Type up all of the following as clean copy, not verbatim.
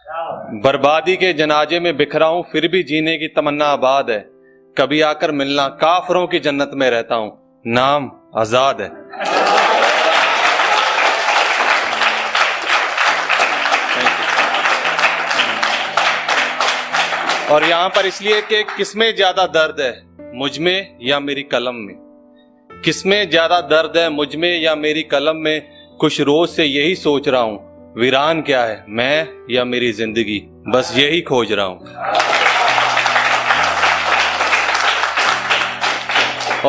बर्बादी के जनाजे में बिखरा हूं फिर भी जीने की तमन्ना आबाद है। कभी आकर मिलना, काफरों की जन्नत में रहता हूं, नाम आजाद है। और यहां पर इसलिए कि किसमें ज्यादा दर्द है, मुझ में या मेरी कलम में? किसमें ज्यादा दर्द है, मुझ में या मेरी कलम में? कुछ रोज से यही सोच रहा हूं, वीरान क्या है, मैं या मेरी जिंदगी? बस यही खोज रहा हूं।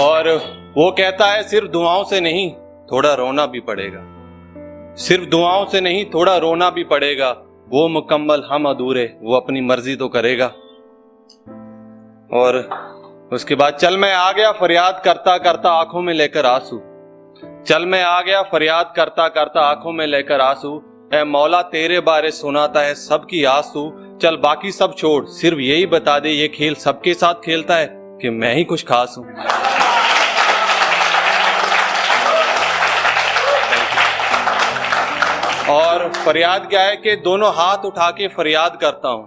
और वो कहता है सिर्फ दुआओं से नहीं थोड़ा रोना भी पड़ेगा, सिर्फ दुआओं से नहीं थोड़ा रोना भी पड़ेगा। वो मुकम्मल हम अधूरे, वो अपनी मर्जी तो करेगा। और उसके बाद चल मैं आ गया फरियाद करता करता आंखों में लेकर आंसू, चल मैं आ गया फरियाद करता करता आंखों में लेकर आंसू। ऐ मौला तेरे बारे सुनाता है सबकी आंसू। चल बाकी सब छोड़, सिर्फ यही बता दे ये खेल सबके साथ खेलता है कि मैं ही कुछ खास हूं। और फरियाद क्या है कि दोनों हाथ उठा के फरियाद करता हूं,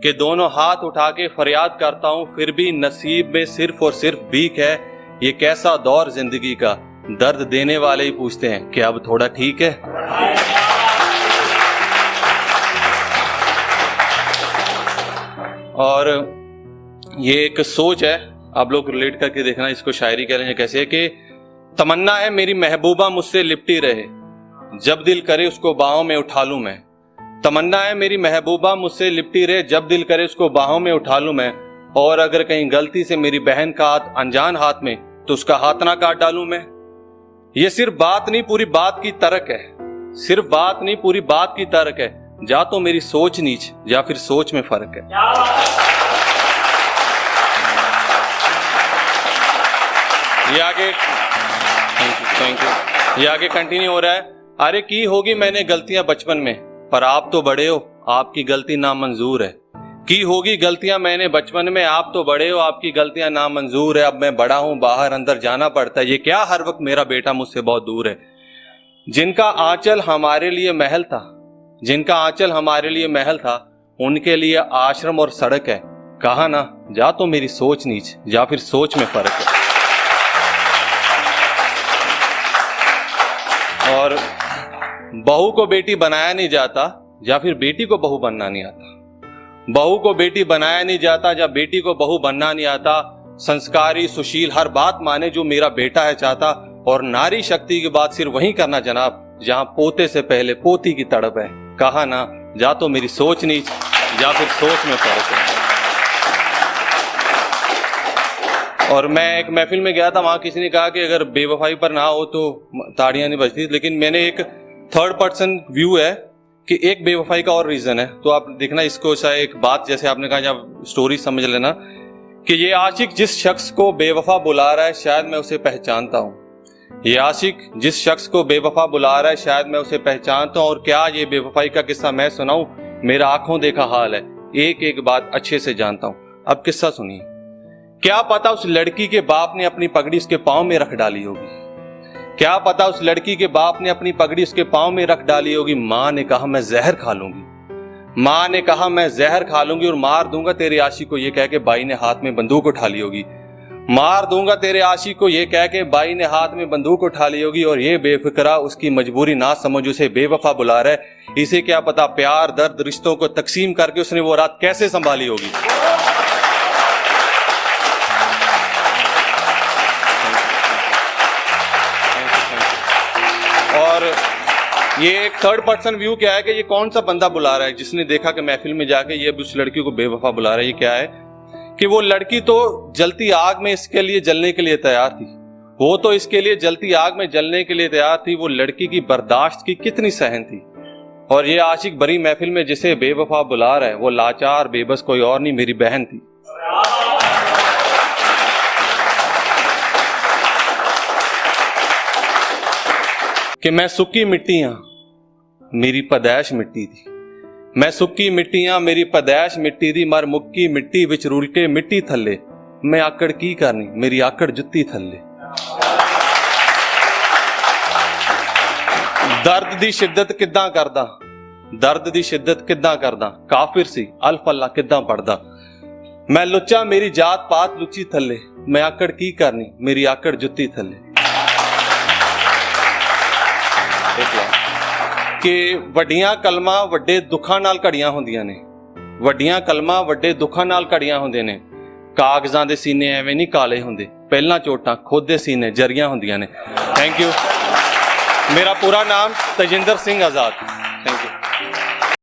कि दोनों हाथ उठा के फरियाद करता हूं, फिर भी नसीब में सिर्फ और सिर्फ भीख है। ये कैसा दौर जिंदगी का, दर्द देने वाले ही पूछते हैं कि अब थोड़ा ठीक है। और ये एक सोच है, आप लोग रिलेट करके देखना इसको। शायरी कह रहे हैं कैसे कि तमन्ना है मेरी महबूबा मुझसे लिपटी रहे, जब दिल करे उसको बाहों में उठा लूं मैं। तमन्ना है मेरी महबूबा मुझसे लिपटी रहे, जब दिल करे उसको बाहों में उठा लूं मैं। और अगर कहीं गलती से मेरी बहन का हाथ अनजान हाथ में, तो उसका हाथ ना काट डालूं मैं। ये सिर्फ बात नहीं पूरी बात की तर्क है, सिर्फ बात नहीं पूरी बात की तर्क है। जा तो मेरी सोच नीच या फिर सोच में फर्क है। ये आगे थैंक यू, ये आगे कंटिन्यू हो रहा है। अरे की होगी मैंने गलतियां बचपन में, पर आप तो बड़े हो, आपकी गलती नामंजूर है। की होगी गलतियां मैंने बचपन में, आप तो बड़े हो, आपकी गलतियां नामंजूर है। अब मैं बड़ा हूं, बाहर अंदर जाना पड़ता है, ये क्या हर वक्त मेरा बेटा मुझसे बहुत दूर है। जिनका आंचल हमारे लिए महल था, जिनका आंचल हमारे लिए महल था, उनके लिए आश्रम और सड़क है। कहा ना जा तो मेरी सोच नीच या फिर सोच में फर्क है। और बहू को बेटी बनाया नहीं जाता, या फिर बेटी को बहू बनना नहीं आता। बहू को बेटी बनाया नहीं जाता, या बेटी को बहू बनना नहीं आता। संस्कारी सुशील हर बात माने जो मेरा बेटा है चाहता। और नारी शक्ति की बात सिर्फ वहीं करना जनाब जहां पोते से पहले पोती की तड़प है। कहा ना जा तो मेरी सोच नीच या फिर सोच में फर्क है। और मैं एक महफिल में गया था, वहां किसी ने कहा कि अगर बेवफाई पर ना हो तो ताड़ियां नहीं बजती, लेकिन मैंने एक थर्ड पर्सन व्यू है कि एक बेवफाई का और रीजन है। तो आप देखना इसको, शायद एक बात जैसे आपने कहा, जब स्टोरी समझ लेना कि ये आशिक जिस शख्स को बेवफा बुला रहा है शायद मैं उसे पहचानता हूं। ये आशिक जिस शख्स को बेवफा बुला रहा है शायद मैं उसे पहचानता हूं। और क्या ये बेवफाई का किस्सा मैं सुनाऊं? मेरा आंखों देखा हाल है, एक एक बात अच्छे से जानता हूं। अब किस्सा सुनिए। क्या पता उस लड़की के बाप ने अपनी पगड़ी उसके पांव में रख डाली होगी। क्या पता उस लड़की के बाप ने अपनी पगड़ी उसके पांव में रख डाली होगी। मां ने कहा मैं जहर खा लूंगी, मां ने कहा मैं जहर खा लूंगी और मार दूंगा तेरे आशिक को, ये कह के बाई ने हाथ में बंदूक उठा ली होगी। मार दूंगा तेरे आशिक को, ये कह के बाई ने हाथ में बंदूक उठा ली होगी। और ये बेफिक्रा उसकी मजबूरी ना समझ उसे बेवफा बुला रहा है। इसे क्या पता प्यार दर्द रिश्तों को तकसीम करके उसने वो रात कैसे संभाली होगी। और ये एक थर्ड पर्सन व्यू क्या है कि ये कौन सा बंदा बुला रहा है जिसने देखा कि महफिल में जाके ये उस लड़की को बेवफा बुला रहा है। ये क्या है कि वो लड़की तो जलती आग में इसके लिए जलने के लिए तैयार थी, वो तो इसके लिए जलती आग में जलने के लिए तैयार थी। वो लड़की की बर्दाश्त की कितनी सहन थी। और ये आशिक बड़ी महफिल में जिसे बेवफा बुला रहा है वो लाचार बेबस कोई और नहीं, मेरी बहन थी। कि मैं सुक्की मिट्टियां मेरी पैदाइश मिट्टी थी, मैं सुक्की मिट्टियां मेरी पैदाइश मिट्टी थी। मर मुक्की मिट्टी विच रुल के मिट्टी थल्ले, मैं आकड़ की करनी मेरी आकड़ जुत्ती थल्ले। दर्द दी शिद्दत किद्दां करदा दर्द दी शिद्दत किद्दां करदा, काफिर सी अल्फ अल्लाह किद्दां पढ़दा। मैं लुच्चा मेरी जात पात लुच्ची थल्ले, मैं आकड़ की करनी मेरी आकड़ जुत्ती थल्ले। कि वड्डियां कलमां वड्डे दुखां नाल घड़ियां हुंदियां ने, वड्डियां कलमां वड्डे दुखां नाल घड़ियां हुंदे ने। कागजां दे सीने एवें नहीं काले हुंदे, पहलां चोटां खुद दे सीने जरियां हुंदियां ने। Thank you. मेरा पूरा नाम तजिंदर सिंह आज़ाद। Thank you.